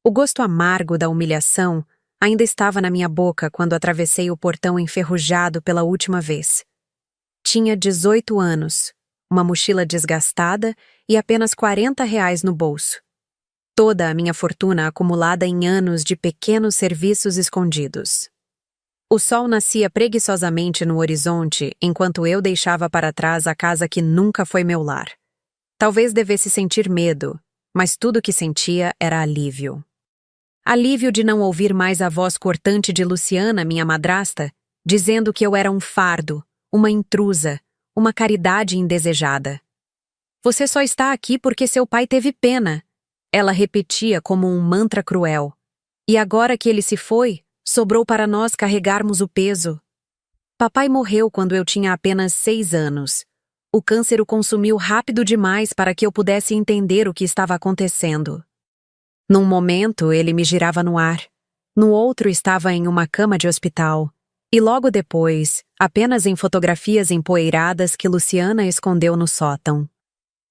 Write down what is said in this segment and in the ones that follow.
O gosto amargo da humilhação ainda estava na minha boca quando atravessei o portão enferrujado pela última vez. Tinha 18 anos, uma mochila desgastada e apenas R$ 40 no bolso. Toda a minha fortuna acumulada em anos de pequenos serviços escondidos. O sol nascia preguiçosamente no horizonte enquanto eu deixava para trás a casa que nunca foi meu lar. Talvez devesse sentir medo, mas tudo o que sentia era alívio. Alívio de não ouvir mais a voz cortante de Luciana, minha madrasta, dizendo que eu era um fardo, uma intrusa, uma caridade indesejada. Você só está aqui porque seu pai teve pena, ela repetia como um mantra cruel. E agora que ele se foi, sobrou para nós carregarmos o peso. Papai morreu quando eu tinha apenas 6 anos. O câncer o consumiu rápido demais para que eu pudesse entender o que estava acontecendo. Num momento, ele me girava no ar. No outro, estava em uma cama de hospital. E logo depois, apenas em fotografias empoeiradas que Luciana escondeu no sótão.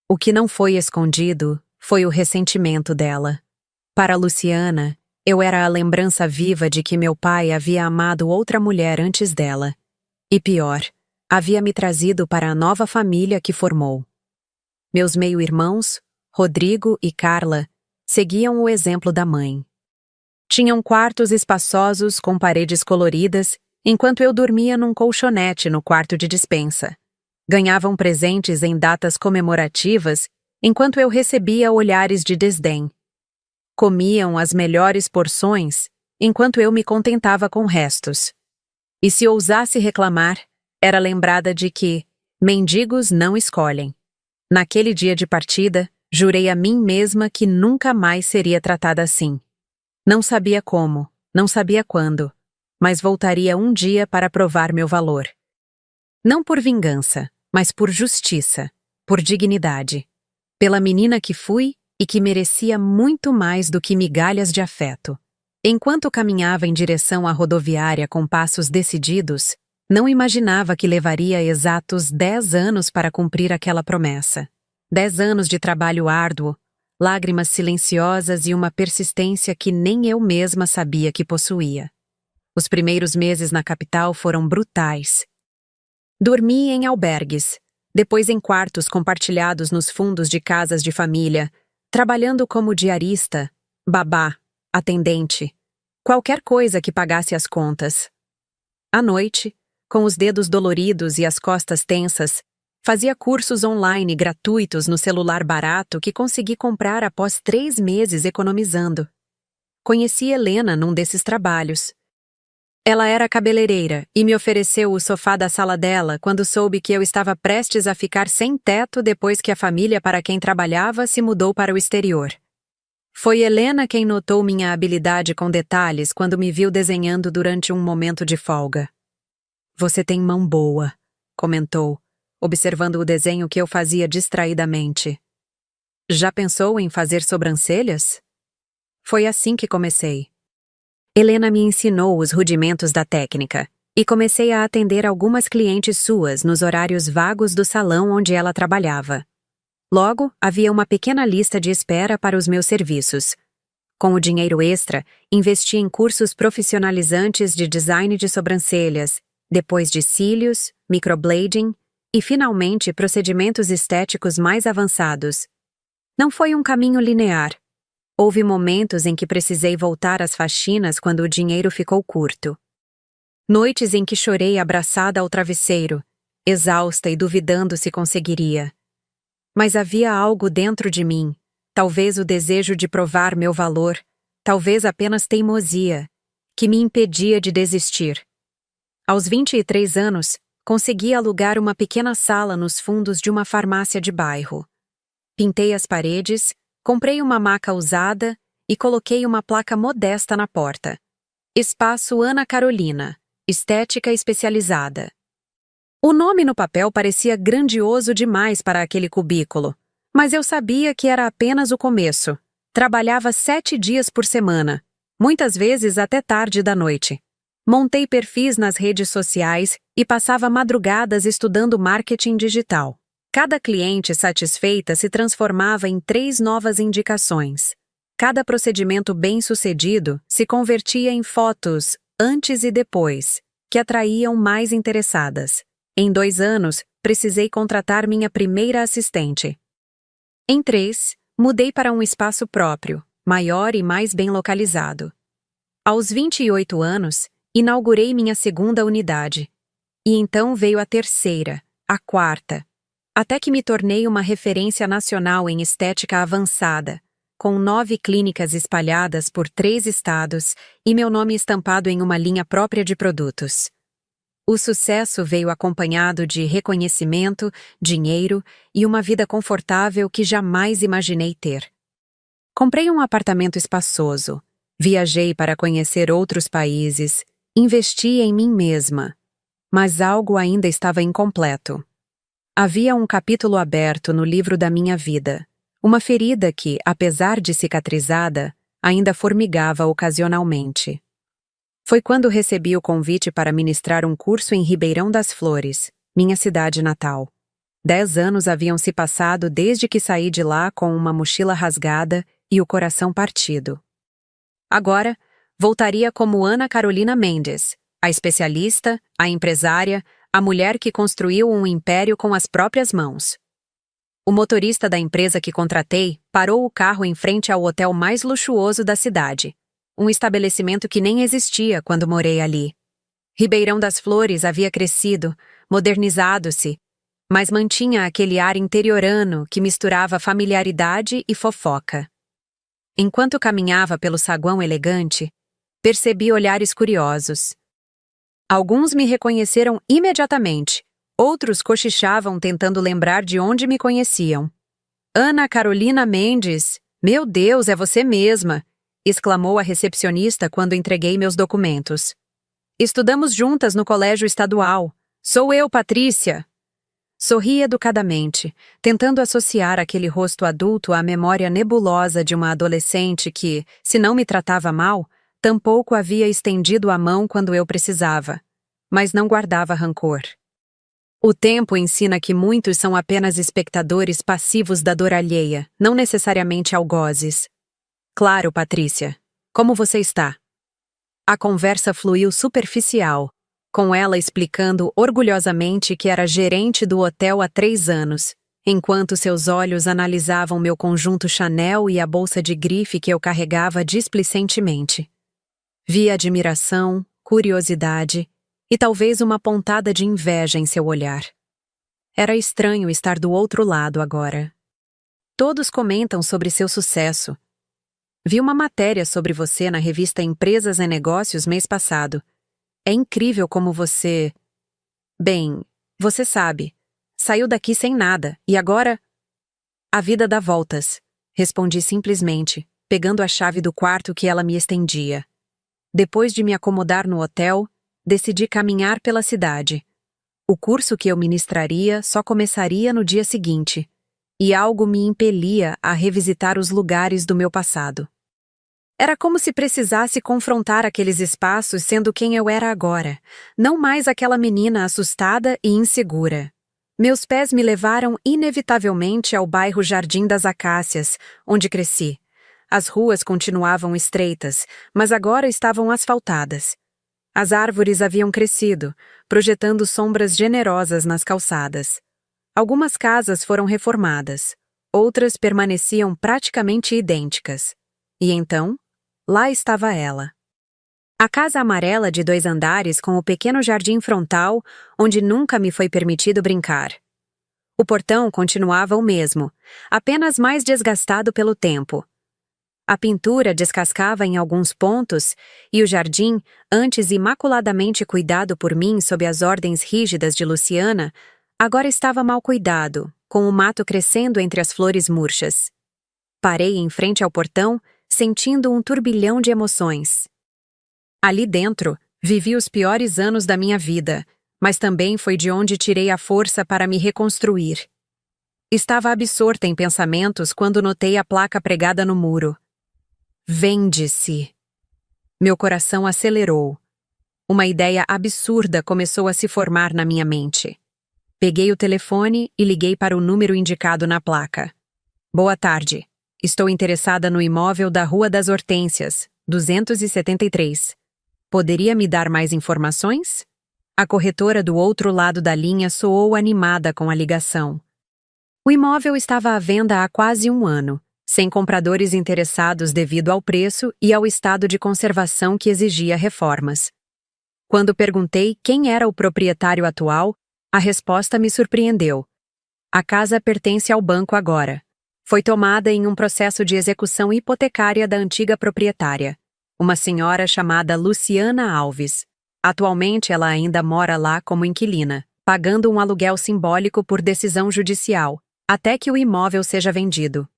O que não foi escondido foi o ressentimento dela. Para Luciana, eu era a lembrança viva de que meu pai havia amado outra mulher antes dela. E pior, havia me trazido para a nova família que formou. Meus meio-irmãos, Rodrigo e Carla, seguiam o exemplo da mãe. Tinham quartos espaçosos com paredes coloridas, enquanto eu dormia num colchonete no quarto de despensa. Ganhavam presentes em datas comemorativas, enquanto eu recebia olhares de desdém. Comiam as melhores porções, enquanto eu me contentava com restos. E se ousasse reclamar, era lembrada de que mendigos não escolhem. Naquele dia de partida, jurei a mim mesma que nunca mais seria tratada assim. Não sabia como, não sabia quando, mas voltaria um dia para provar meu valor. Não por vingança, mas por justiça, por dignidade. Pela menina que fui e que merecia muito mais do que migalhas de afeto. Enquanto caminhava em direção à rodoviária com passos decididos, não imaginava que levaria exatos 10 anos para cumprir aquela promessa. 10 anos de trabalho árduo, lágrimas silenciosas e uma persistência que nem eu mesma sabia que possuía. Os primeiros meses na capital foram brutais. Dormi em albergues, depois em quartos compartilhados nos fundos de casas de família, trabalhando como diarista, babá, atendente, qualquer coisa que pagasse as contas. À noite, com os dedos doloridos e as costas tensas, fazia cursos online gratuitos no celular barato que consegui comprar após 3 meses economizando. Conheci Helena num desses trabalhos. Ela era cabeleireira e me ofereceu o sofá da sala dela quando soube que eu estava prestes a ficar sem teto depois que a família para quem trabalhava se mudou para o exterior. Foi Helena quem notou minha habilidade com detalhes quando me viu desenhando durante um momento de folga. Você tem mão boa, comentou, observando o desenho que eu fazia distraidamente. Já pensou em fazer sobrancelhas? Foi assim que comecei. Helena me ensinou os rudimentos da técnica e comecei a atender algumas clientes suas nos horários vagos do salão onde ela trabalhava. Logo, havia uma pequena lista de espera para os meus serviços. Com o dinheiro extra, investi em cursos profissionalizantes de design de sobrancelhas, depois de cílios, microblading e, finalmente, procedimentos estéticos mais avançados. Não foi um caminho linear. Houve momentos em que precisei voltar às faxinas quando o dinheiro ficou curto. Noites em que chorei abraçada ao travesseiro, exausta e duvidando se conseguiria. Mas havia algo dentro de mim, talvez o desejo de provar meu valor, talvez apenas teimosia, que me impedia de desistir. Aos 23 anos, consegui alugar uma pequena sala nos fundos de uma farmácia de bairro. Pintei as paredes, comprei uma maca usada e coloquei uma placa modesta na porta. Espaço Ana Carolina, estética especializada. O nome no papel parecia grandioso demais para aquele cubículo, mas eu sabia que era apenas o começo. Trabalhava 7 dias por semana, muitas vezes até tarde da noite. Montei perfis nas redes sociais e passava madrugadas estudando marketing digital. Cada cliente satisfeita se transformava em 3 novas indicações. Cada procedimento bem-sucedido se convertia em fotos antes e depois, que atraíam mais interessadas. Em 2 anos, precisei contratar minha primeira assistente. Em 3, mudei para um espaço próprio, maior e mais bem localizado. Aos 28 anos, inaugurei minha segunda unidade. E então veio a terceira, a quarta, até que me tornei uma referência nacional em estética avançada, com 9 clínicas espalhadas por 3 estados e meu nome estampado em uma linha própria de produtos. O sucesso veio acompanhado de reconhecimento, dinheiro e uma vida confortável que jamais imaginei ter. Comprei um apartamento espaçoso, viajei para conhecer outros países, investi em mim mesma, mas algo ainda estava incompleto. Havia um capítulo aberto no livro da minha vida, uma ferida que, apesar de cicatrizada, ainda formigava ocasionalmente. Foi quando recebi o convite para ministrar um curso em Ribeirão das Flores, minha cidade natal. 10 anos haviam se passado desde que saí de lá com uma mochila rasgada e o coração partido. Agora, voltaria como Ana Carolina Mendes, a especialista, a empresária, a mulher que construiu um império com as próprias mãos. O motorista da empresa que contratei parou o carro em frente ao hotel mais luxuoso da cidade, um estabelecimento que nem existia quando morei ali. Ribeirão das Flores havia crescido, modernizado-se, mas mantinha aquele ar interiorano que misturava familiaridade e fofoca. Enquanto caminhava pelo saguão elegante, percebi olhares curiosos. Alguns me reconheceram imediatamente, outros cochichavam tentando lembrar de onde me conheciam. Ana Carolina Mendes, meu Deus, é você mesma! Exclamou a recepcionista quando entreguei meus documentos. Estudamos juntas no colégio estadual. Sou eu, Patrícia! Sorri educadamente, tentando associar aquele rosto adulto à memória nebulosa de uma adolescente que, se não me tratava mal, tampouco havia estendido a mão quando eu precisava, mas não guardava rancor. O tempo ensina que muitos são apenas espectadores passivos da dor alheia, não necessariamente algozes. Claro, Patrícia. Como você está? A conversa fluiu superficial, com ela explicando orgulhosamente que era gerente do hotel há 3 anos, enquanto seus olhos analisavam meu conjunto Chanel e a bolsa de grife que eu carregava displicentemente. Vi admiração, curiosidade e talvez uma pontada de inveja em seu olhar. Era estranho estar do outro lado agora. Todos comentam sobre seu sucesso. Vi uma matéria sobre você na revista Empresas e Negócios mês passado. É incrível como você... Bem, você sabe. Saiu daqui sem nada, e agora... A vida dá voltas, respondi simplesmente, pegando a chave do quarto que ela me estendia. Depois de me acomodar no hotel, decidi caminhar pela cidade. O curso que eu ministraria só começaria no dia seguinte, e algo me impelia a revisitar os lugares do meu passado. Era como se precisasse confrontar aqueles espaços sendo quem eu era agora, não mais aquela menina assustada e insegura. Meus pés me levaram inevitavelmente ao bairro Jardim das Acácias, onde cresci. As ruas continuavam estreitas, mas agora estavam asfaltadas. As árvores haviam crescido, projetando sombras generosas nas calçadas. Algumas casas foram reformadas, outras permaneciam praticamente idênticas. E então, lá estava ela. A casa amarela de 2 andares com o pequeno jardim frontal, onde nunca me foi permitido brincar. O portão continuava o mesmo, apenas mais desgastado pelo tempo. A pintura descascava em alguns pontos e o jardim, antes imaculadamente cuidado por mim sob as ordens rígidas de Luciana, agora estava mal cuidado, com o mato crescendo entre as flores murchas. Parei em frente ao portão, sentindo um turbilhão de emoções. Ali dentro, vivi os piores anos da minha vida, mas também foi de onde tirei a força para me reconstruir. Estava absorta em pensamentos quando notei a placa pregada no muro. Vende-se. Meu coração acelerou. Uma ideia absurda começou a se formar na minha mente. Peguei o telefone e liguei para o número indicado na placa. Boa tarde. Estou interessada no imóvel da Rua das Hortênsias, 273. Poderia me dar mais informações? A corretora do outro lado da linha soou animada com a ligação. O imóvel estava à venda há quase um ano, sem compradores interessados devido ao preço e ao estado de conservação que exigia reformas. Quando perguntei quem era o proprietário atual, a resposta me surpreendeu. A casa pertence ao banco agora. Foi tomada em um processo de execução hipotecária da antiga proprietária, uma senhora chamada Luciana Alves. Atualmente ela ainda mora lá como inquilina, pagando um aluguel simbólico por decisão judicial, até que o imóvel seja vendido.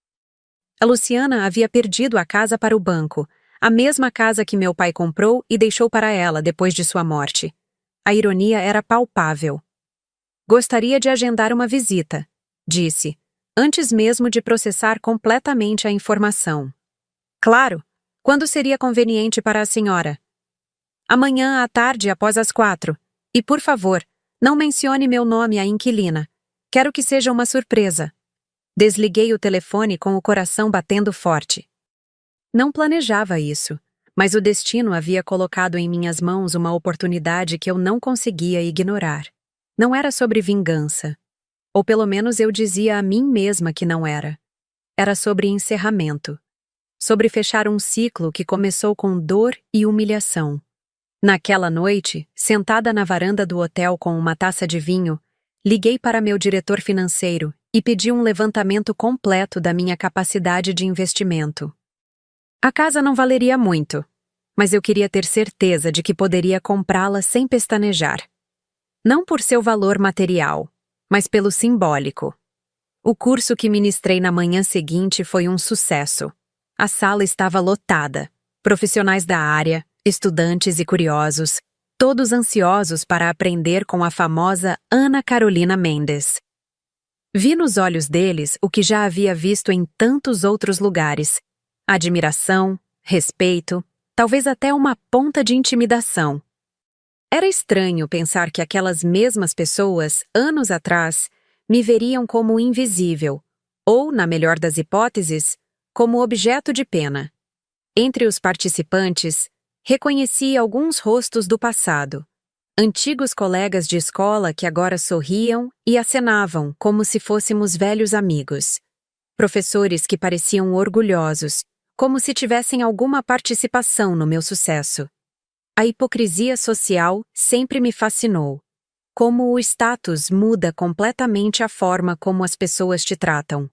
A Luciana havia perdido a casa para o banco, a mesma casa que meu pai comprou e deixou para ela depois de sua morte. A ironia era palpável. Gostaria de agendar uma visita, disse, antes mesmo de processar completamente a informação. Claro, quando seria conveniente para a senhora? Amanhã à tarde após as 4. E, por favor, não mencione meu nome à inquilina. Quero que seja uma surpresa. Desliguei o telefone com o coração batendo forte. Não planejava isso, mas o destino havia colocado em minhas mãos uma oportunidade que eu não conseguia ignorar. Não era sobre vingança. Ou pelo menos eu dizia a mim mesma que não era. Era sobre encerramento. Sobre fechar um ciclo que começou com dor e humilhação. Naquela noite, sentada na varanda do hotel com uma taça de vinho, liguei para meu diretor financeiro e pedi um levantamento completo da minha capacidade de investimento. A casa não valeria muito, mas eu queria ter certeza de que poderia comprá-la sem pestanejar. Não por seu valor material, mas pelo simbólico. O curso que ministrei na manhã seguinte foi um sucesso. A sala estava lotada, profissionais da área, estudantes e curiosos, todos ansiosos para aprender com a famosa Ana Carolina Mendes. Vi nos olhos deles o que já havia visto em tantos outros lugares: admiração, respeito, talvez até uma ponta de intimidação. Era estranho pensar que aquelas mesmas pessoas, anos atrás, me veriam como invisível, ou, na melhor das hipóteses, como objeto de pena. Entre os participantes, reconheci alguns rostos do passado. Antigos colegas de escola que agora sorriam e acenavam como se fôssemos velhos amigos. Professores que pareciam orgulhosos, como se tivessem alguma participação no meu sucesso. A hipocrisia social sempre me fascinou. Como o status muda completamente a forma como as pessoas te tratam.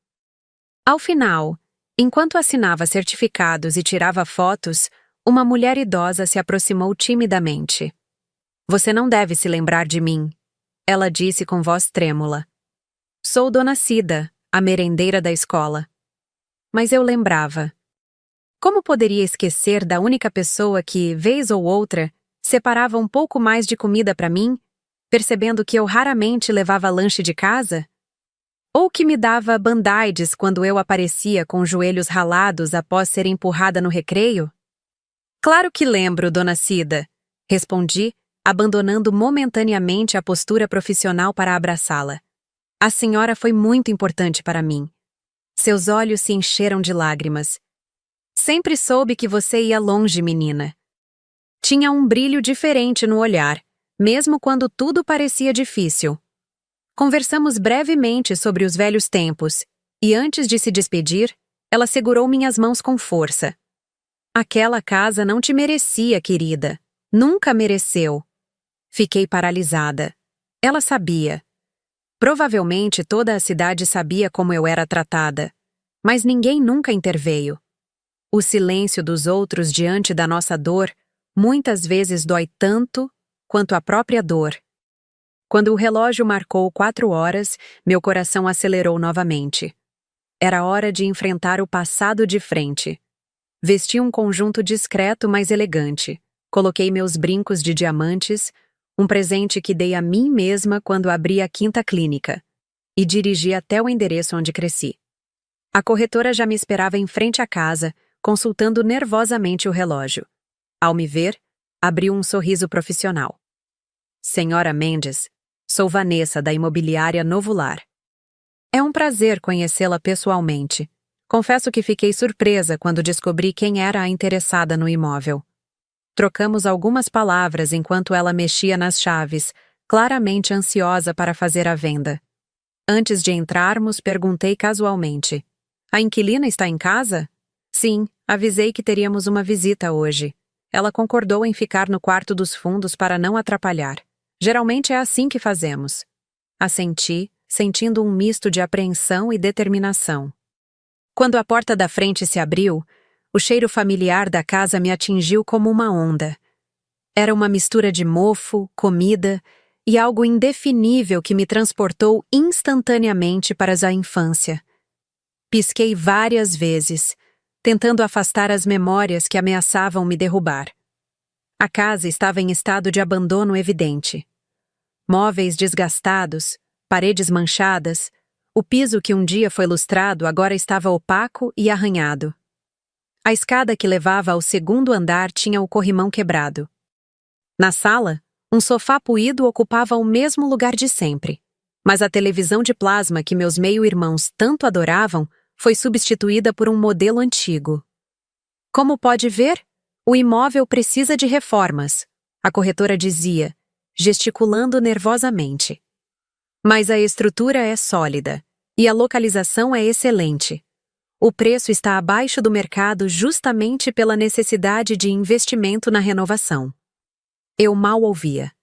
Ao final, enquanto assinava certificados e tirava fotos, uma mulher idosa se aproximou timidamente. Você não deve se lembrar de mim, ela disse com voz trêmula. Sou Dona Cida, a merendeira da escola. Mas eu lembrava. Como poderia esquecer da única pessoa que, vez ou outra, separava um pouco mais de comida para mim, percebendo que eu raramente levava lanche de casa? Ou que me dava band-aids quando eu aparecia com os joelhos ralados após ser empurrada no recreio? Claro que lembro, Dona Cida, respondi, abandonando momentaneamente a postura profissional para abraçá-la. A senhora foi muito importante para mim. Seus olhos se encheram de lágrimas. Sempre soube que você ia longe, menina. Tinha um brilho diferente no olhar, mesmo quando tudo parecia difícil. Conversamos brevemente sobre os velhos tempos, e antes de se despedir, ela segurou minhas mãos com força. Aquela casa não te merecia, querida. Nunca mereceu. Fiquei paralisada. Ela sabia. Provavelmente toda a cidade sabia como eu era tratada, mas ninguém nunca interveio. O silêncio dos outros diante da nossa dor muitas vezes dói tanto quanto a própria dor. Quando o relógio marcou 4 horas, meu coração acelerou novamente. Era hora de enfrentar o passado de frente. Vesti um conjunto discreto, mas elegante. Coloquei meus brincos de diamantes, um presente que dei a mim mesma quando abri a quinta clínica, e dirigi até o endereço onde cresci. A corretora já me esperava em frente à casa, consultando nervosamente o relógio. Ao me ver, abriu um sorriso profissional. Senhora Mendes, sou Vanessa, da imobiliária Novo Lar. É um prazer conhecê-la pessoalmente. Confesso que fiquei surpresa quando descobri quem era a interessada no imóvel. Trocamos algumas palavras enquanto ela mexia nas chaves, claramente ansiosa para fazer a venda. Antes de entrarmos, perguntei casualmente: "A inquilina está em casa?" "Sim, avisei que teríamos uma visita hoje." Ela concordou em ficar no quarto dos fundos para não atrapalhar. "Geralmente é assim que fazemos." Assenti, sentindo um misto de apreensão e determinação. Quando a porta da frente se abriu, o cheiro familiar da casa me atingiu como uma onda. Era uma mistura de mofo, comida e algo indefinível que me transportou instantaneamente para a infância. Pisquei várias vezes, tentando afastar as memórias que ameaçavam me derrubar. A casa estava em estado de abandono evidente. Móveis desgastados, paredes manchadas, o piso que um dia foi lustrado agora estava opaco e arranhado. A escada que levava ao segundo andar tinha o corrimão quebrado. Na sala, um sofá poído ocupava o mesmo lugar de sempre, mas a televisão de plasma que meus meio-irmãos tanto adoravam foi substituída por um modelo antigo. "Como pode ver, o imóvel precisa de reformas", a corretora dizia, gesticulando nervosamente. "Mas a estrutura é sólida e a localização é excelente. O preço está abaixo do mercado justamente pela necessidade de investimento na renovação." Eu mal ouvia.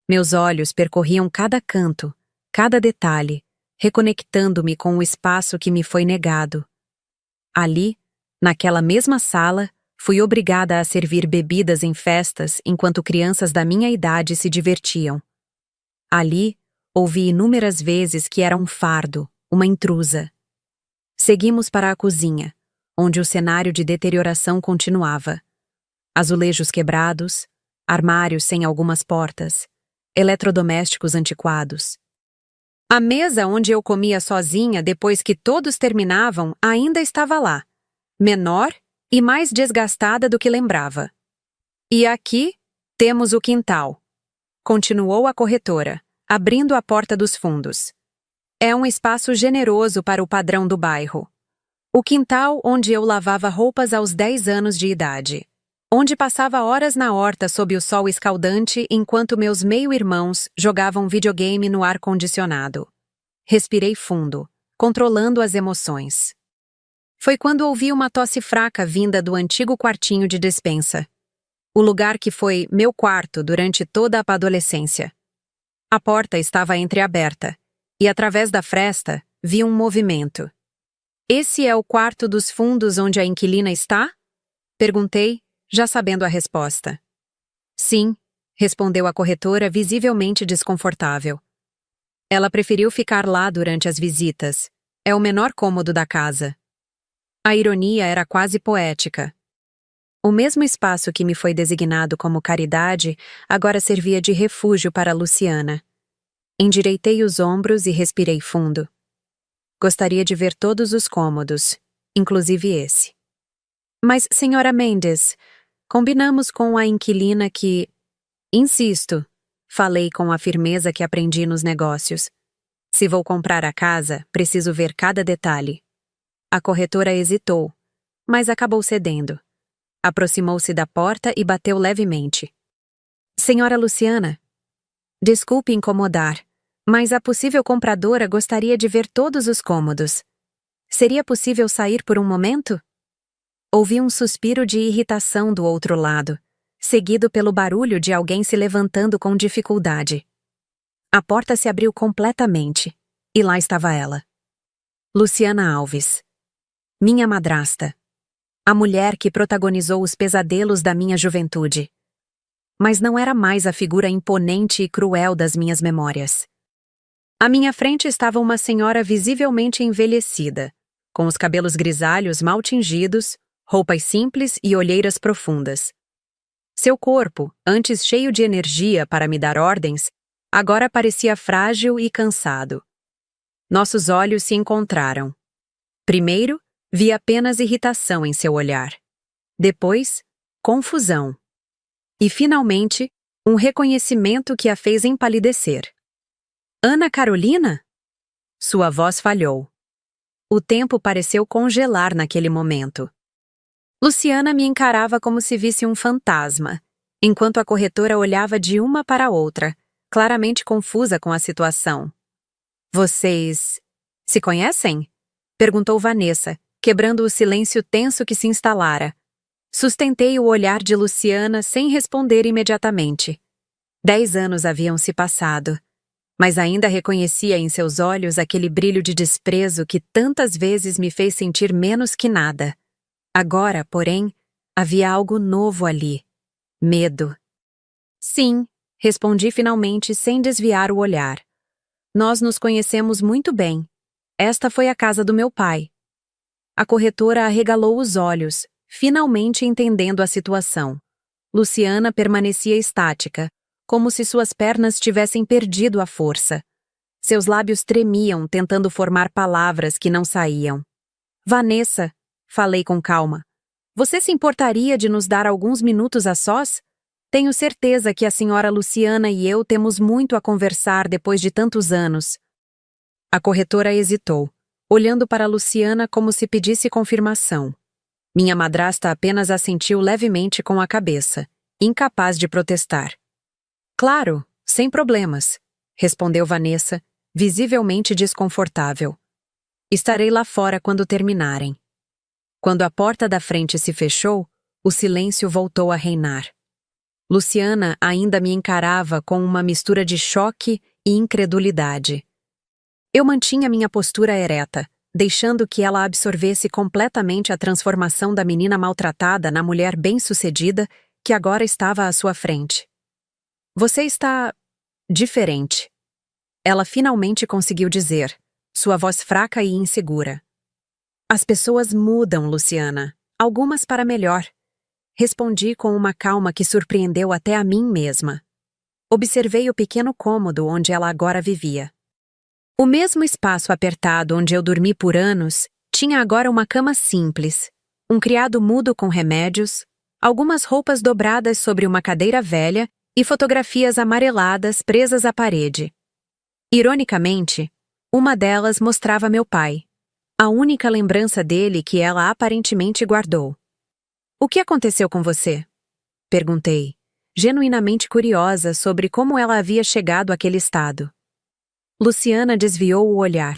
Meus olhos percorriam cada canto, cada detalhe, reconectando-me com o espaço que me foi negado. Ali, naquela mesma sala, fui obrigada a servir bebidas em festas enquanto crianças da minha idade se divertiam. Ali, ouvi inúmeras vezes que era um fardo, uma intrusa. Seguimos para a cozinha, onde o cenário de deterioração continuava. Azulejos quebrados, armários sem algumas portas, eletrodomésticos antiquados. A mesa onde eu comia sozinha depois que todos terminavam ainda estava lá, menor e mais desgastada do que lembrava. "E aqui temos o quintal", continuou a corretora, abrindo a porta dos fundos. "É um espaço generoso para o padrão do bairro. O quintal onde eu lavava roupas aos 10 anos de idade. Onde passava horas na horta sob o sol escaldante enquanto meus meio-irmãos jogavam videogame no ar-condicionado." Respirei fundo, controlando as emoções. Foi quando ouvi uma tosse fraca vinda do antigo quartinho de despensa. O lugar que foi meu quarto durante toda a adolescência. A porta estava entreaberta, e através da fresta vi um movimento. "Esse é o quarto dos fundos onde a inquilina está?" Perguntei, já sabendo a resposta. "Sim", respondeu a corretora visivelmente desconfortável. Ela preferiu ficar lá durante as visitas. É o menor cômodo da casa. A ironia era quase poética. O mesmo espaço que me foi designado como caridade agora servia de refúgio para Luciana. Endireitei os ombros e respirei fundo. Gostaria de ver todos os cômodos, inclusive esse. "Mas, senhora Mendes, combinamos com a inquilina que..." "Insisto", falei com a firmeza que aprendi nos negócios. "Se vou comprar a casa, preciso ver cada detalhe." A corretora hesitou, mas acabou cedendo. Aproximou-se da porta e bateu levemente. "Senhora Luciana, desculpe incomodar, mas a possível compradora gostaria de ver todos os cômodos. Seria possível sair por um momento?" Ouvi um suspiro de irritação do outro lado, seguido pelo barulho de alguém se levantando com dificuldade. A porta se abriu completamente, e lá estava ela. Luciana Alves. Minha madrasta. A mulher que protagonizou os pesadelos da minha juventude. Mas não era mais a figura imponente e cruel das minhas memórias. À minha frente estava uma senhora visivelmente envelhecida, com os cabelos grisalhos mal tingidos, roupas simples e olheiras profundas. Seu corpo, antes cheio de energia para me dar ordens, agora parecia frágil e cansado. Nossos olhos se encontraram. Primeiro, vi apenas irritação em seu olhar. Depois, confusão. E, finalmente, um reconhecimento que a fez empalidecer. "Ana Carolina?" Sua voz falhou. O tempo pareceu congelar naquele momento. Luciana me encarava como se visse um fantasma, enquanto a corretora olhava de uma para a outra, claramente confusa com a situação. Vocês se conhecem? Perguntou Vanessa, quebrando o silêncio tenso que se instalara. Sustentei o olhar de Luciana sem responder imediatamente. 10 anos haviam se passado, mas ainda reconhecia em seus olhos aquele brilho de desprezo que tantas vezes me fez sentir menos que nada. Agora, porém, havia algo novo ali. Medo. Sim, respondi finalmente sem desviar o olhar. Nós nos conhecemos muito bem. Esta foi a casa do meu pai. A corretora arregalou os olhos, finalmente entendendo a situação. Luciana permanecia estática, como se suas pernas tivessem perdido a força. Seus lábios tremiam, tentando formar palavras que não saíam. Vanessa, falei com calma, você se importaria de nos dar alguns minutos a sós? Tenho certeza que a senhora Luciana e eu temos muito a conversar depois de tantos anos. A corretora hesitou, olhando para Luciana como se pedisse confirmação. Minha madrasta apenas assentiu levemente com a cabeça, incapaz de protestar. Claro, sem problemas, respondeu Vanessa, visivelmente desconfortável. Estarei lá fora quando terminarem. Quando a porta da frente se fechou, o silêncio voltou a reinar. Luciana ainda me encarava com uma mistura de choque e incredulidade. Eu mantinha minha postura ereta, deixando que ela absorvesse completamente a transformação da menina maltratada na mulher bem-sucedida que agora estava à sua frente. Você está diferente. Ela finalmente conseguiu dizer, sua voz fraca e insegura. As pessoas mudam, Luciana. Algumas para melhor. Respondi com uma calma que surpreendeu até a mim mesma. Observei o pequeno cômodo onde ela agora vivia. O mesmo espaço apertado onde eu dormi por anos tinha agora uma cama simples, um criado mudo com remédios, algumas roupas dobradas sobre uma cadeira velha e fotografias amareladas presas à parede. Ironicamente, uma delas mostrava meu pai, a única lembrança dele que ela aparentemente guardou. O que aconteceu com você? Perguntei, genuinamente curiosa sobre como ela havia chegado àquele estado. Luciana desviou o olhar,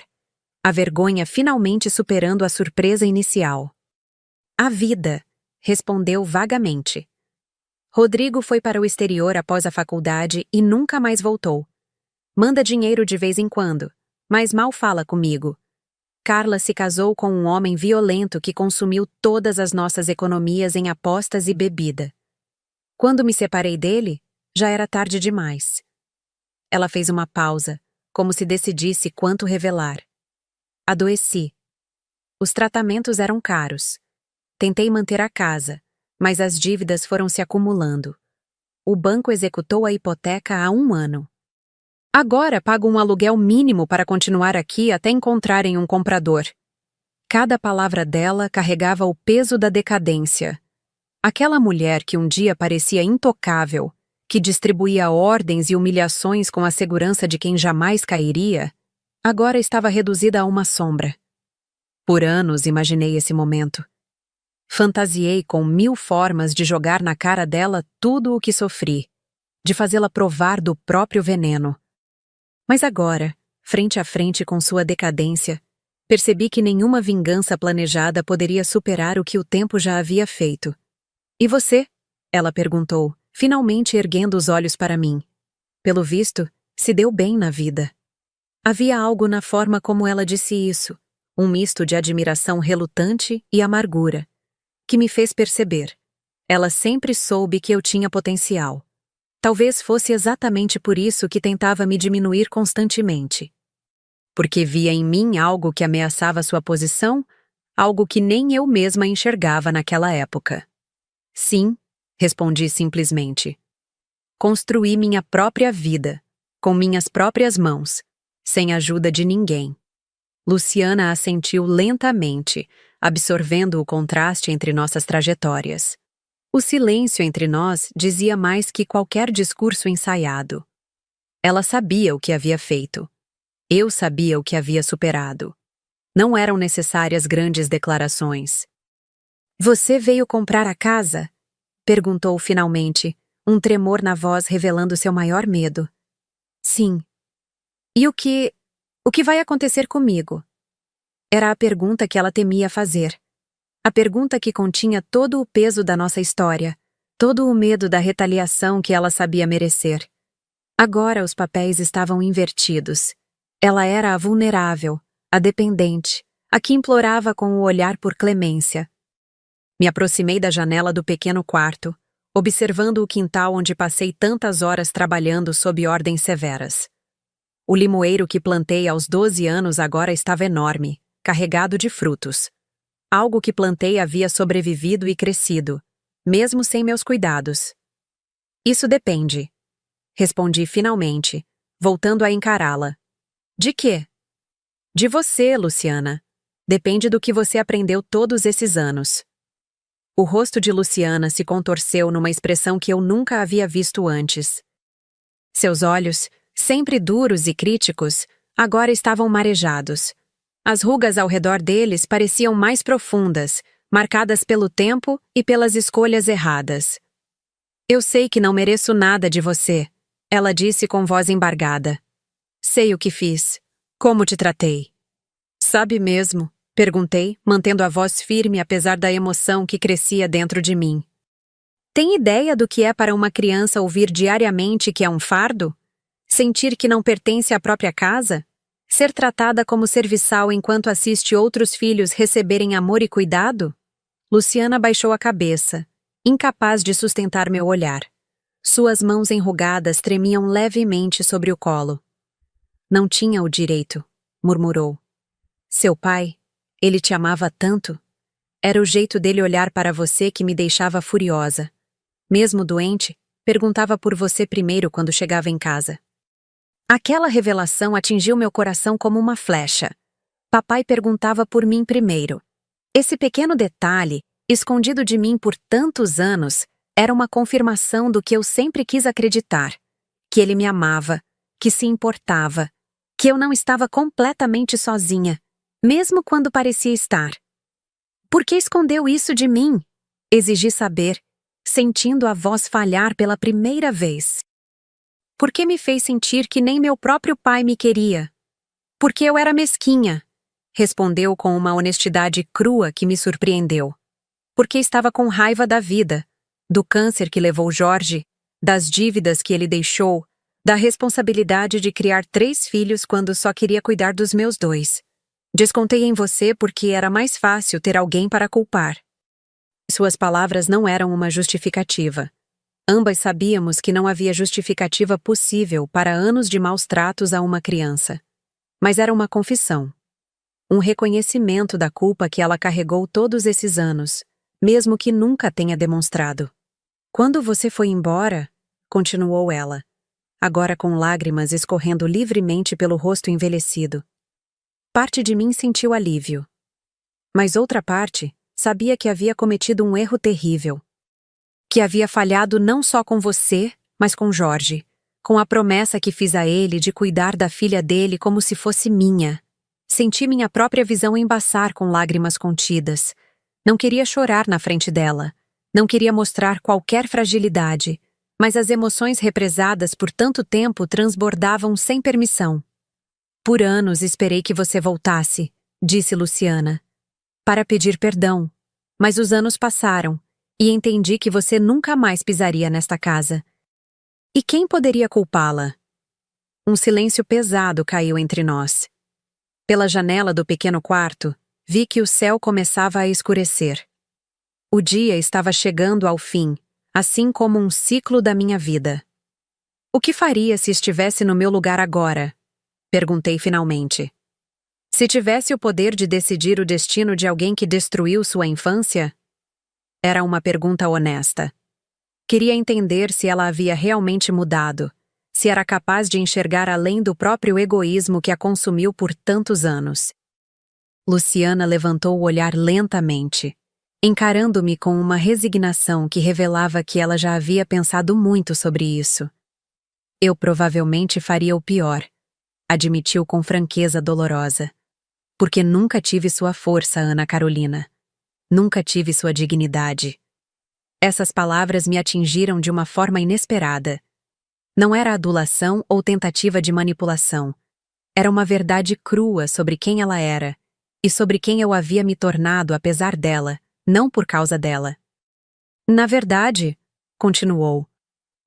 a vergonha finalmente superando a surpresa inicial. A vida, respondeu vagamente. Rodrigo foi para o exterior após a faculdade e nunca mais voltou. Manda dinheiro de vez em quando, mas mal fala comigo. Carla se casou com um homem violento que consumiu todas as nossas economias em apostas e bebida. Quando me separei dele, já era tarde demais. Ela fez uma pausa, como se decidisse quanto revelar. Adoeci. Os tratamentos eram caros. Tentei manter a casa, mas as dívidas foram se acumulando. O banco executou a hipoteca há 1 ano. Agora pago um aluguel mínimo para continuar aqui até encontrarem um comprador. Cada palavra dela carregava o peso da decadência. Aquela mulher que um dia parecia intocável, que distribuía ordens e humilhações com a segurança de quem jamais cairia, agora estava reduzida a uma sombra. Por anos imaginei esse momento. Fantasiei com 1000 formas de jogar na cara dela tudo o que sofri, de fazê-la provar do próprio veneno. Mas agora, frente a frente com sua decadência, percebi que nenhuma vingança planejada poderia superar o que o tempo já havia feito. E você? Ela perguntou, finalmente erguendo os olhos para mim. Pelo visto, se deu bem na vida. Havia algo na forma como ela disse isso, um misto de admiração relutante e amargura, que me fez perceber. Ela sempre soube que eu tinha potencial. Talvez fosse exatamente por isso que tentava me diminuir constantemente. Porque via em mim algo que ameaçava sua posição, algo que nem eu mesma enxergava naquela época. Sim, respondi simplesmente. Construí minha própria vida, com minhas próprias mãos, sem ajuda de ninguém. Luciana assentiu lentamente, absorvendo o contraste entre nossas trajetórias. O silêncio entre nós dizia mais que qualquer discurso ensaiado. Ela sabia o que havia feito. Eu sabia o que havia superado. Não eram necessárias grandes declarações. Você veio comprar a casa? Perguntou finalmente, um tremor na voz revelando seu maior medo. Sim. E o que vai acontecer comigo? Era a pergunta que ela temia fazer. A pergunta que continha todo o peso da nossa história, todo o medo da retaliação que ela sabia merecer. Agora os papéis estavam invertidos. Ela era a vulnerável, a dependente, a que implorava com o olhar por clemência. Me aproximei da janela do pequeno quarto, observando o quintal onde passei tantas horas trabalhando sob ordens severas. O limoeiro que plantei aos 12 anos agora estava enorme, carregado de frutos. Algo que plantei havia sobrevivido e crescido, mesmo sem meus cuidados. Isso depende, respondi finalmente, voltando a encará-la. De quê? De você, Luciana. Depende do que você aprendeu todos esses anos. O rosto de Luciana se contorceu numa expressão que eu nunca havia visto antes. Seus olhos, sempre duros e críticos, agora estavam marejados. As rugas ao redor deles pareciam mais profundas, marcadas pelo tempo e pelas escolhas erradas. Eu sei que não mereço nada de você, ela disse com voz embargada. Sei o que fiz. Como te tratei? Sabe mesmo? Perguntei, mantendo a voz firme apesar da emoção que crescia dentro de mim. Tem ideia do que é para uma criança ouvir diariamente que é um fardo? Sentir que não pertence à própria casa? Ser tratada como serviçal enquanto assiste outros filhos receberem amor e cuidado? Luciana baixou a cabeça, incapaz de sustentar meu olhar. Suas mãos enrugadas tremiam levemente sobre o colo. Não tinha o direito, murmurou. Seu pai, ele te amava tanto. Era o jeito dele olhar para você que me deixava furiosa. Mesmo doente, perguntava por você primeiro quando chegava em casa. Aquela revelação atingiu meu coração como uma flecha. Papai perguntava por mim primeiro. Esse pequeno detalhe, escondido de mim por tantos anos, era uma confirmação do que eu sempre quis acreditar. Que ele me amava, que se importava, que eu não estava completamente sozinha, mesmo quando parecia estar. Por que escondeu isso de mim? Exigi saber, sentindo a voz falhar pela primeira vez. Por que me fez sentir que nem meu próprio pai me queria? Porque eu era mesquinha, respondeu com uma honestidade crua que me surpreendeu. Porque estava com raiva da vida, do câncer que levou Jorge, das dívidas que ele deixou, da responsabilidade de criar 3 filhos quando só queria cuidar dos meus 2. Descontei em você porque era mais fácil ter alguém para culpar. Suas palavras não eram uma justificativa. Ambas sabíamos que não havia justificativa possível para anos de maus tratos a uma criança. Mas era uma confissão. Um reconhecimento da culpa que ela carregou todos esses anos, mesmo que nunca tenha demonstrado. Quando você foi embora, continuou ela, agora com lágrimas escorrendo livremente pelo rosto envelhecido. Parte de mim sentiu alívio. Mas outra parte sabia que havia cometido um erro terrível. Que havia falhado não só com você, mas com Jorge, com a promessa que fiz a ele de cuidar da filha dele como se fosse minha. Senti minha própria visão embaçar com lágrimas contidas. Não queria chorar na frente dela. Não queria mostrar qualquer fragilidade, mas as emoções represadas por tanto tempo transbordavam sem permissão. Por anos esperei que você voltasse, disse Luciana, para pedir perdão, mas os anos passaram e entendi que você nunca mais pisaria nesta casa. E quem poderia culpá-la? Um silêncio pesado caiu entre nós. Pela janela do pequeno quarto, vi que o céu começava a escurecer. O dia estava chegando ao fim, assim como um ciclo da minha vida. O que faria se estivesse no meu lugar agora? Perguntei finalmente. Se tivesse o poder de decidir o destino de alguém que destruiu sua infância? Era uma pergunta honesta. Queria entender se ela havia realmente mudado, se era capaz de enxergar além do próprio egoísmo que a consumiu por tantos anos. Luciana levantou o olhar lentamente, encarando-me com uma resignação que revelava que ela já havia pensado muito sobre isso. Eu provavelmente faria o pior, admitiu com franqueza dolorosa. Porque nunca tive sua força, Ana Carolina. Nunca tive sua dignidade. Essas palavras me atingiram de uma forma inesperada. Não era adulação ou tentativa de manipulação. Era uma verdade crua sobre quem ela era e sobre quem eu havia me tornado apesar dela, não por causa dela. Na verdade, continuou,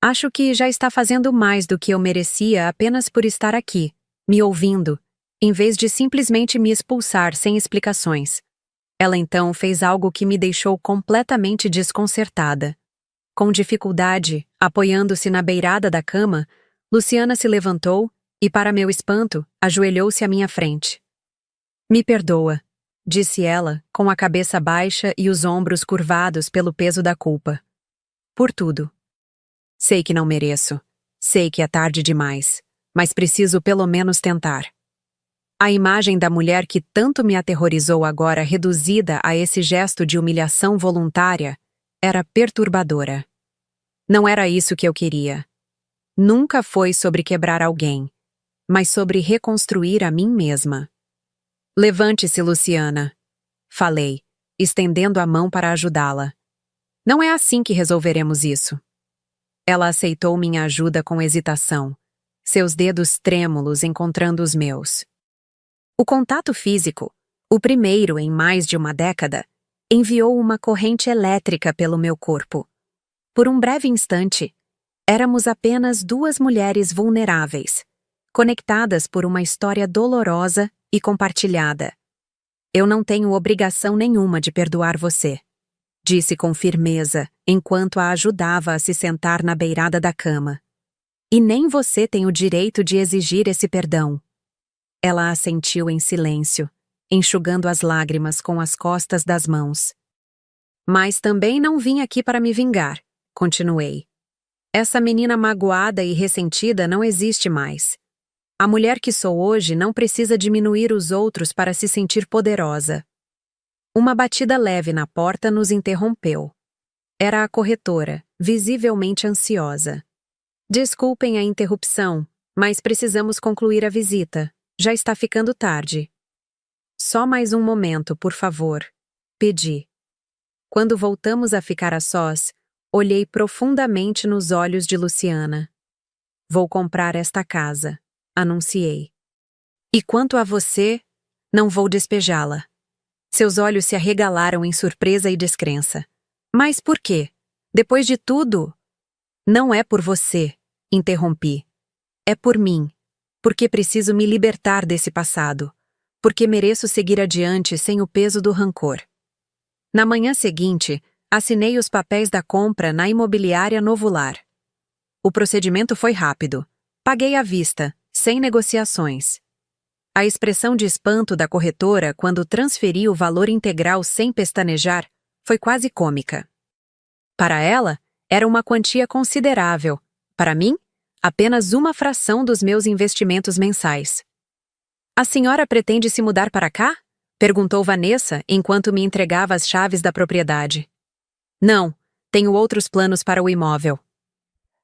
acho que já está fazendo mais do que eu merecia apenas por estar aqui, me ouvindo, em vez de simplesmente me expulsar sem explicações. Ela então fez algo que me deixou completamente desconcertada. Com dificuldade, apoiando-se na beirada da cama, Luciana se levantou e, para meu espanto, ajoelhou-se à minha frente. Me perdoa, disse ela, com a cabeça baixa e os ombros curvados pelo peso da culpa. Por tudo. Sei que não mereço. Sei que é tarde demais. Mas preciso pelo menos tentar. A imagem da mulher que tanto me aterrorizou agora reduzida a esse gesto de humilhação voluntária era perturbadora. Não era isso que eu queria. Nunca foi sobre quebrar alguém, mas sobre reconstruir a mim mesma. Levante-se, Luciana, falei, estendendo a mão para ajudá-la. Não é assim que resolveremos isso. Ela aceitou minha ajuda com hesitação, seus dedos trêmulos encontrando os meus. O contato físico, o primeiro em mais de uma década, enviou uma corrente elétrica pelo meu corpo. Por um breve instante, éramos apenas duas mulheres vulneráveis, conectadas por uma história dolorosa e compartilhada. Eu não tenho obrigação nenhuma de perdoar você, disse com firmeza, enquanto a ajudava a se sentar na beirada da cama. E nem você tem o direito de exigir esse perdão. Ela assentiu em silêncio, enxugando as lágrimas com as costas das mãos. Mas também não vim aqui para me vingar, continuei. Essa menina magoada e ressentida não existe mais. A mulher que sou hoje não precisa diminuir os outros para se sentir poderosa. Uma batida leve na porta nos interrompeu. Era a corretora, visivelmente ansiosa. Desculpem a interrupção, mas precisamos concluir a visita. Já está ficando tarde. Só mais um momento, por favor, pedi. Quando voltamos a ficar a sós, olhei profundamente nos olhos de Luciana. Vou comprar esta casa, anunciei. E quanto a você, não vou despejá-la. Seus olhos se arregalaram em surpresa e descrença. Mas por quê? Depois de tudo? Não é por você, interrompi. É por mim. Porque preciso me libertar desse passado. Porque mereço seguir adiante sem o peso do rancor. Na manhã seguinte, assinei os papéis da compra na imobiliária Novo Lar. O procedimento foi rápido. Paguei à vista, sem negociações. A expressão de espanto da corretora quando transferi o valor integral sem pestanejar foi quase cômica. Para ela, era uma quantia considerável. Para mim, apenas uma fração dos meus investimentos mensais. A senhora pretende se mudar para cá? Perguntou Vanessa enquanto me entregava as chaves da propriedade. Não, tenho outros planos para o imóvel.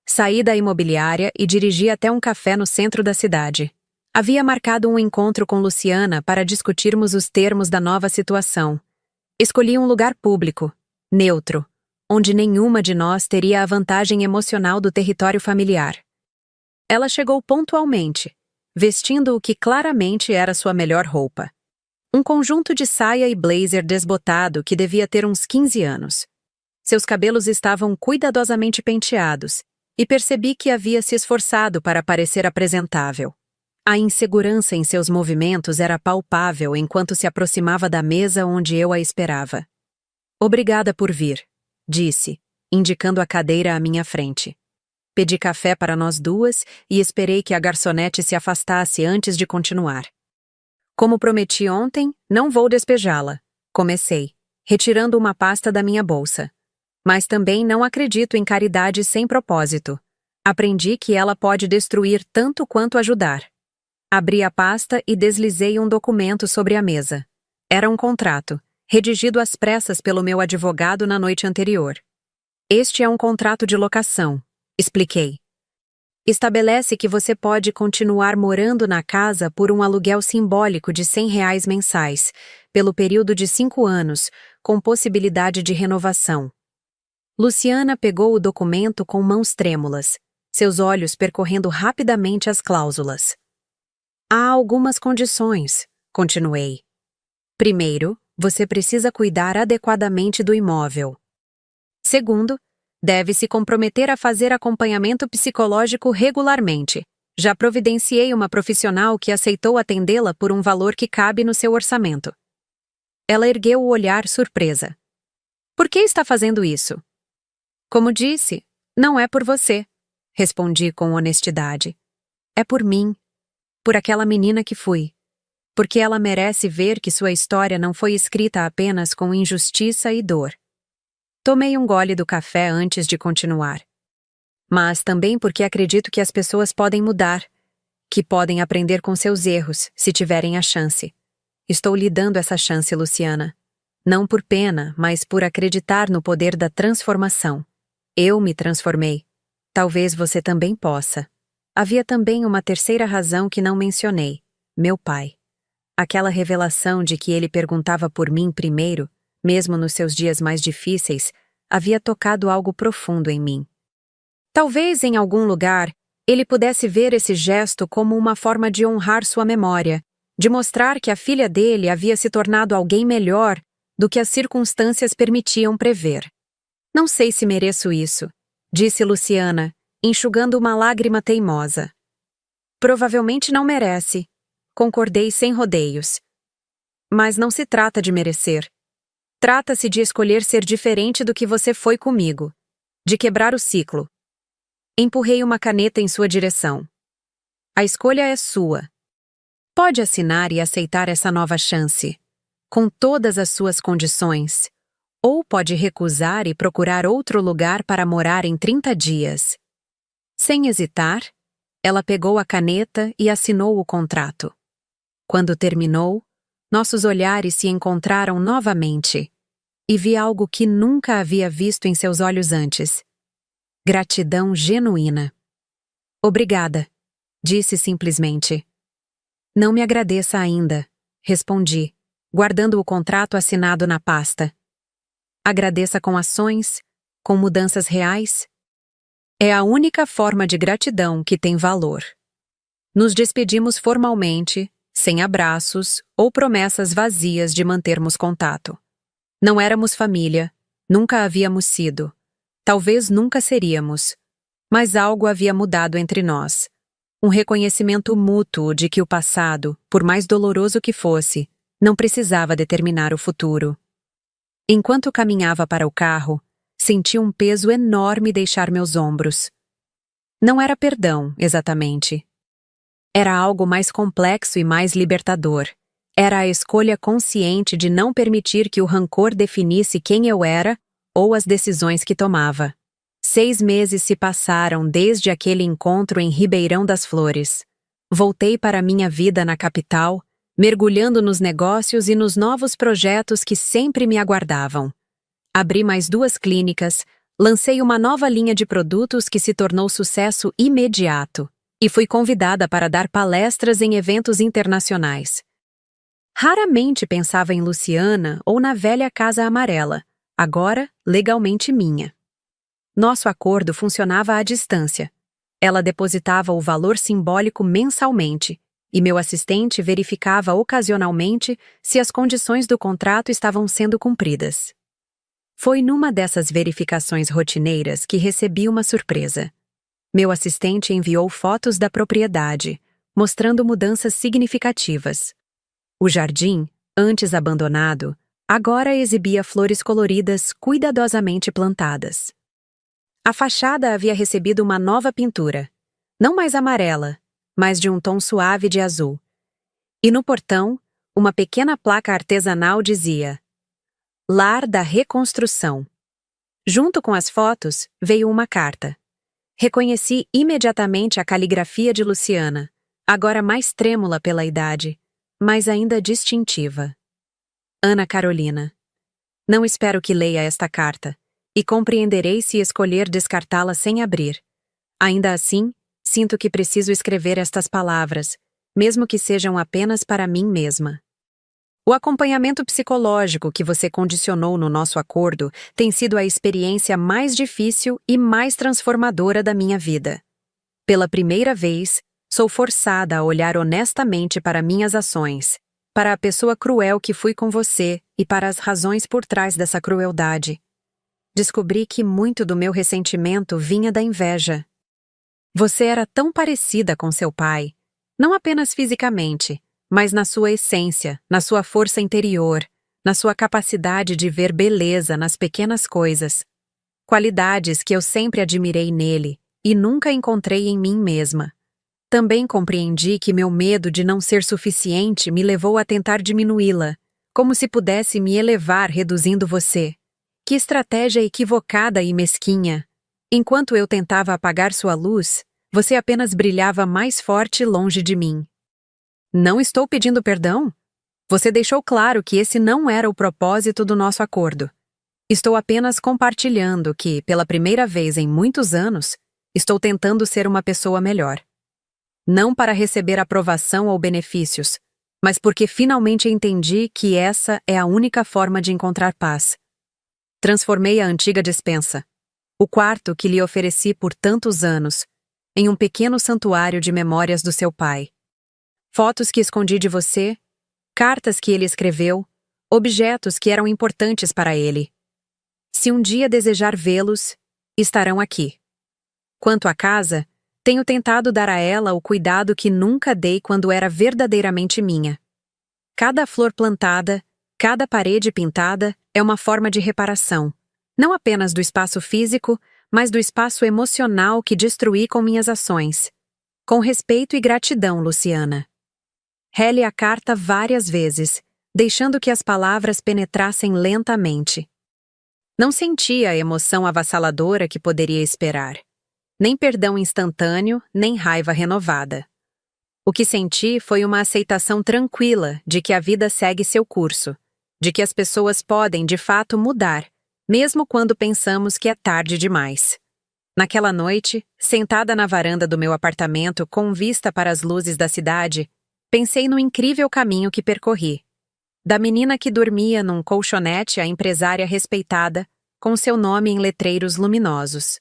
Saí da imobiliária e dirigi até um café no centro da cidade. Havia marcado um encontro com Luciana para discutirmos os termos da nova situação. Escolhi um lugar público, neutro, onde nenhuma de nós teria a vantagem emocional do território familiar. Ela chegou pontualmente, vestindo o que claramente era sua melhor roupa. Um conjunto de saia e blazer desbotado que devia ter uns 15 anos. Seus cabelos estavam cuidadosamente penteados, e percebi que havia se esforçado para parecer apresentável. A insegurança em seus movimentos era palpável enquanto se aproximava da mesa onde eu a esperava. Obrigada por vir, disse, indicando a cadeira à minha frente. Pedi café para nós duas e esperei que a garçonete se afastasse antes de continuar. Como prometi ontem, não vou despejá-la, comecei, retirando uma pasta da minha bolsa. Mas também não acredito em caridade sem propósito. Aprendi que ela pode destruir tanto quanto ajudar. Abri a pasta e deslizei um documento sobre a mesa. Era um contrato, redigido às pressas pelo meu advogado na noite anterior. Este é um contrato de locação, expliquei. Estabelece que você pode continuar morando na casa por um aluguel simbólico de R$ 100 mensais, pelo período de 5 anos, com possibilidade de renovação. Luciana pegou o documento com mãos trêmulas, seus olhos percorrendo rapidamente as cláusulas. Há algumas condições, continuei. Primeiro, você precisa cuidar adequadamente do imóvel. Segundo, deve se comprometer a fazer acompanhamento psicológico regularmente. Já providenciei uma profissional que aceitou atendê-la por um valor que cabe no seu orçamento. Ela ergueu o olhar surpresa. Por que está fazendo isso? Como disse, não é por você, respondi com honestidade. É por mim, por aquela menina que fui. Porque ela merece ver que sua história não foi escrita apenas com injustiça e dor. Tomei um gole do café antes de continuar. Mas também porque acredito que as pessoas podem mudar, que podem aprender com seus erros, se tiverem a chance. Estou lhe dando essa chance, Luciana. Não por pena, mas por acreditar no poder da transformação. Eu me transformei. Talvez você também possa. Havia também uma terceira razão que não mencionei: meu pai. Aquela revelação de que ele perguntava por mim primeiro, mesmo nos seus dias mais difíceis, havia tocado algo profundo em mim. Talvez, em algum lugar, ele pudesse ver esse gesto como uma forma de honrar sua memória, de mostrar que a filha dele havia se tornado alguém melhor do que as circunstâncias permitiam prever. Não sei se mereço isso, disse Luciana, enxugando uma lágrima teimosa. Provavelmente não merece, concordei sem rodeios. Mas não se trata de merecer. Trata-se de escolher ser diferente do que você foi comigo, de quebrar o ciclo. Empurrei uma caneta em sua direção. A escolha é sua. Pode assinar e aceitar essa nova chance, com todas as suas condições, ou pode recusar e procurar outro lugar para morar em 30 dias. Sem hesitar, ela pegou a caneta e assinou o contrato. Quando terminou, nossos olhares se encontraram novamente, e vi algo que nunca havia visto em seus olhos antes. Gratidão genuína. Obrigada, disse simplesmente. Não me agradeça ainda, respondi, guardando o contrato assinado na pasta. Agradeça com ações, com mudanças reais. É a única forma de gratidão que tem valor. Nos despedimos formalmente, sem abraços ou promessas vazias de mantermos contato. Não éramos família, nunca havíamos sido. Talvez nunca seríamos. Mas algo havia mudado entre nós. Um reconhecimento mútuo de que o passado, por mais doloroso que fosse, não precisava determinar o futuro. Enquanto caminhava para o carro, senti um peso enorme deixar meus ombros. Não era perdão, exatamente. Era algo mais complexo e mais libertador. Era a escolha consciente de não permitir que o rancor definisse quem eu era ou as decisões que tomava. 6 meses se passaram desde aquele encontro em Ribeirão das Flores. Voltei para minha vida na capital, mergulhando nos negócios e nos novos projetos que sempre me aguardavam. Abri mais 2 clínicas, lancei uma nova linha de produtos que se tornou sucesso imediato, e fui convidada para dar palestras em eventos internacionais. Raramente pensava em Luciana ou na velha Casa Amarela, agora legalmente minha. Nosso acordo funcionava à distância. Ela depositava o valor simbólico mensalmente, e meu assistente verificava ocasionalmente se as condições do contrato estavam sendo cumpridas. Foi numa dessas verificações rotineiras que recebi uma surpresa. Meu assistente enviou fotos da propriedade, mostrando mudanças significativas. O jardim, antes abandonado, agora exibia flores coloridas cuidadosamente plantadas. A fachada havia recebido uma nova pintura, não mais amarela, mas de um tom suave de azul. E no portão, uma pequena placa artesanal dizia: Lar da Reconstrução. Junto com as fotos, veio uma carta. Reconheci imediatamente a caligrafia de Luciana, agora mais trêmula pela idade, mas ainda distintiva. Ana Carolina. Não espero que leia esta carta, e compreenderei se escolher descartá-la sem abrir. Ainda assim, sinto que preciso escrever estas palavras, mesmo que sejam apenas para mim mesma. O acompanhamento psicológico que você condicionou no nosso acordo tem sido a experiência mais difícil e mais transformadora da minha vida. Pela primeira vez, sou forçada a olhar honestamente para minhas ações, para a pessoa cruel que fui com você e para as razões por trás dessa crueldade. Descobri que muito do meu ressentimento vinha da inveja. Você era tão parecida com seu pai, não apenas fisicamente, mas na sua essência, na sua força interior, na sua capacidade de ver beleza nas pequenas coisas. Qualidades que eu sempre admirei nele e nunca encontrei em mim mesma. Também compreendi que meu medo de não ser suficiente me levou a tentar diminuí-la, como se pudesse me elevar reduzindo você. Que estratégia equivocada e mesquinha! Enquanto eu tentava apagar sua luz, você apenas brilhava mais forte longe de mim. Não estou pedindo perdão? Você deixou claro que esse não era o propósito do nosso acordo. Estou apenas compartilhando que, pela primeira vez em muitos anos, estou tentando ser uma pessoa melhor. Não para receber aprovação ou benefícios, mas porque finalmente entendi que essa é a única forma de encontrar paz. Transformei a antiga despensa, o quarto que lhe ofereci por tantos anos, em um pequeno santuário de memórias do seu pai. Fotos que escondi de você, cartas que ele escreveu, objetos que eram importantes para ele. Se um dia desejar vê-los, estarão aqui. Quanto à casa, tenho tentado dar a ela o cuidado que nunca dei quando era verdadeiramente minha. Cada flor plantada, cada parede pintada é uma forma de reparação, não apenas do espaço físico, mas do espaço emocional que destruí com minhas ações. Com respeito e gratidão, Luciana. Rele a carta várias vezes, deixando que as palavras penetrassem lentamente. Não senti a emoção avassaladora que poderia esperar. Nem perdão instantâneo, nem raiva renovada. O que senti foi uma aceitação tranquila de que a vida segue seu curso, de que as pessoas podem, de fato, mudar, mesmo quando pensamos que é tarde demais. Naquela noite, sentada na varanda do meu apartamento com vista para as luzes da cidade, pensei no incrível caminho que percorri. Da menina que dormia num colchonete à empresária respeitada, com seu nome em letreiros luminosos.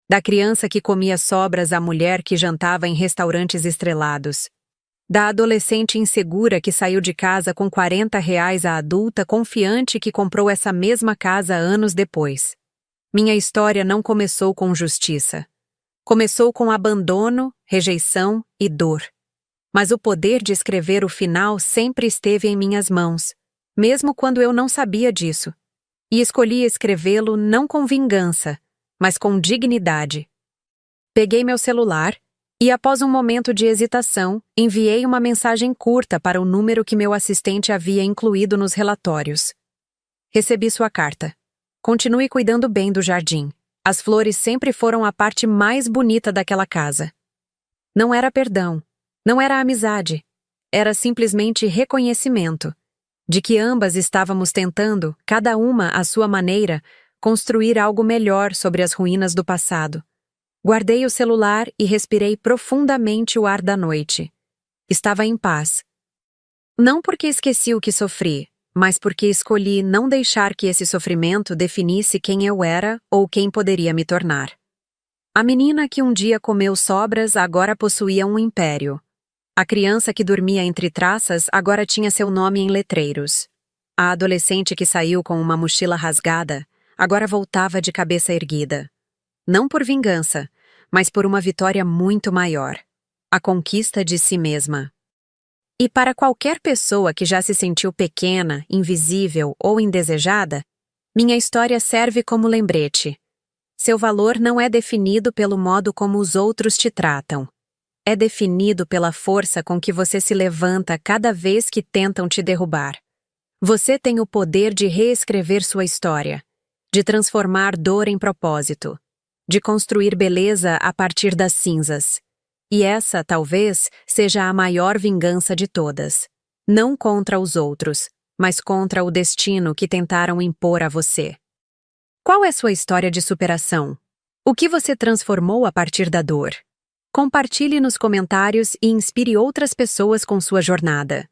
Da criança que comia sobras à mulher que jantava em restaurantes estrelados. Da adolescente insegura que saiu de casa com R$ 40 à adulta confiante que comprou essa mesma casa anos depois. Minha história não começou com justiça. Começou com abandono, rejeição e dor. Mas o poder de escrever o final sempre esteve em minhas mãos, mesmo quando eu não sabia disso. E escolhi escrevê-lo não com vingança, mas com dignidade. Peguei meu celular e, após um momento de hesitação, enviei uma mensagem curta para o número que meu assistente havia incluído nos relatórios. Recebi sua carta. Continue cuidando bem do jardim. As flores sempre foram a parte mais bonita daquela casa. Não era perdão, não era amizade. Era simplesmente reconhecimento de que ambas estávamos tentando, cada uma à sua maneira, construir algo melhor sobre as ruínas do passado. Guardei o celular e respirei profundamente o ar da noite. Estava em paz. Não porque esqueci o que sofri, mas porque escolhi não deixar que esse sofrimento definisse quem eu era ou quem poderia me tornar. A menina que um dia comeu sobras agora possuía um império. A criança que dormia entre traças agora tinha seu nome em letreiros. A adolescente que saiu com uma mochila rasgada agora voltava de cabeça erguida. Não por vingança, mas por uma vitória muito maior. A conquista de si mesma. E para qualquer pessoa que já se sentiu pequena, invisível ou indesejada, minha história serve como lembrete. Seu valor não é definido pelo modo como os outros te tratam. É definido pela força com que você se levanta cada vez que tentam te derrubar. Você tem o poder de reescrever sua história, de transformar dor em propósito, de construir beleza a partir das cinzas. E essa, talvez, seja a maior vingança de todas. Não contra os outros, mas contra o destino que tentaram impor a você. Qual é sua história de superação? O que você transformou a partir da dor? Compartilhe nos comentários e inspire outras pessoas com sua jornada.